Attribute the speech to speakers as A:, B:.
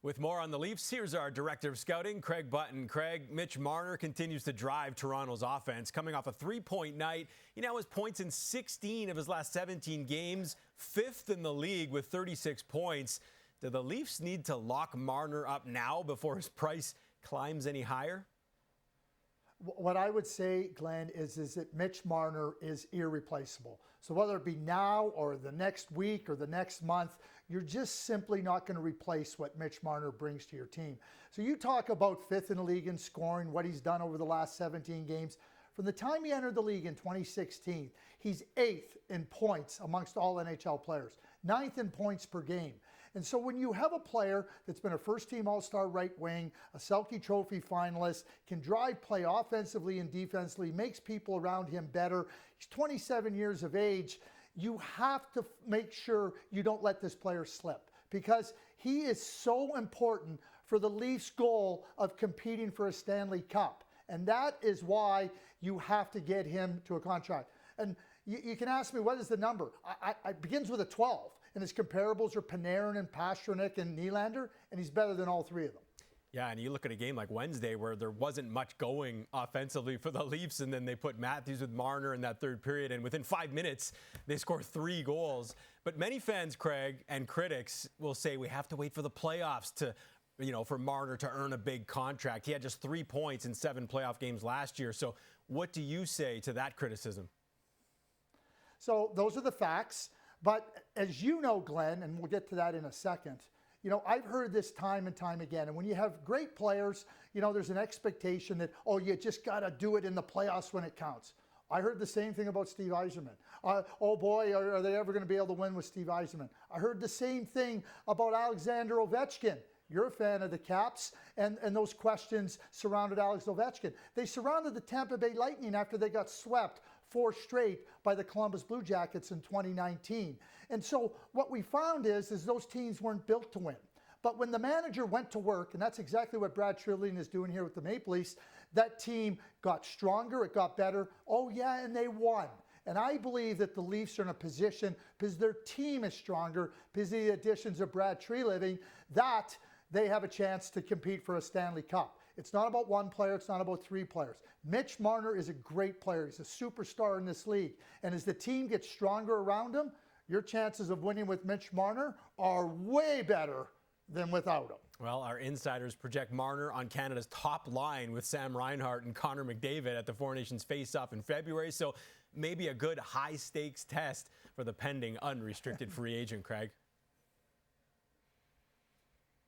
A: With more on the Leafs, here's our director of scouting, Craig Button. Craig, Mitch Marner continues to drive Toronto's offense. Coming off a three-point night, he now has points in 16 of his last 17 games, fifth in the league with 36 points. Do the Leafs need to lock Marner up now before his price climbs any higher?
B: What I would say, Glenn, is that Mitch Marner is irreplaceable. So whether it be now or the next week or the next month, you're just simply not going to replace what Mitch Marner brings to your team. So you talk about fifth in the league in scoring, what he's done over the last 17 games. From the time he entered the league in 2016, he's eighth in points amongst all NHL players, ninth in points per game. And so when you have a player that's been a first-team All-Star right wing, a Selke Trophy finalist, can drive play offensively and defensively, makes people around him better, he's 27 years of age, you have to make sure you don't let this player slip, because he is so important for the Leafs' goal of competing for a Stanley Cup. And that is why you have to get him to a contract. And you can ask me, what is the number? It begins with a 12. And his comparables are Panarin and Pastrnak and Nylander, and he's better than all three of them.
A: Yeah, and you look at a game like Wednesday where there wasn't much going offensively for the Leafs, and then they put Matthews with Marner in that third period, and within 5 minutes, they score 3 goals. But many fans, Craig, and critics will say we have to wait for the playoffs to for Marner to earn a big contract. He had just 3 points in 7 playoff games last year. So what do you say to that criticism?
B: So those are the facts. But as you know, Glenn, and we'll get to that in a second, I've heard this time and time again. And when you have great players, there's an expectation that, oh, you just got to do it in the playoffs when it counts. I heard the same thing about Steve Yzerman. Oh boy, are they ever going to be able to win with Steve Yzerman? I heard the same thing about Alexander Ovechkin. You're a fan of the Caps, and those questions surrounded Alex Ovechkin. They surrounded the Tampa Bay Lightning after they got swept 4 straight by the Columbus Blue Jackets in 2019. And so what we found is those teams weren't built to win. But when the manager went to work, and that's exactly what Brad Treliving is doing here with the Maple Leafs, that team got stronger, it got better. Oh yeah, and they won. And I believe that the Leafs are in a position, because their team is stronger, because of the additions of Brad Treliving, that they have a chance to compete for a Stanley Cup. It's not about one player. It's not about 3 players. Mitch Marner is a great player. He's a superstar in this league. And as the team gets stronger around him, your chances of winning with Mitch Marner are way better than without him.
A: Well, our insiders project Marner on Canada's top line with Sam Reinhart and Connor McDavid at the Four Nations face-off in February. So maybe a good high-stakes test for the pending unrestricted free agent, Craig.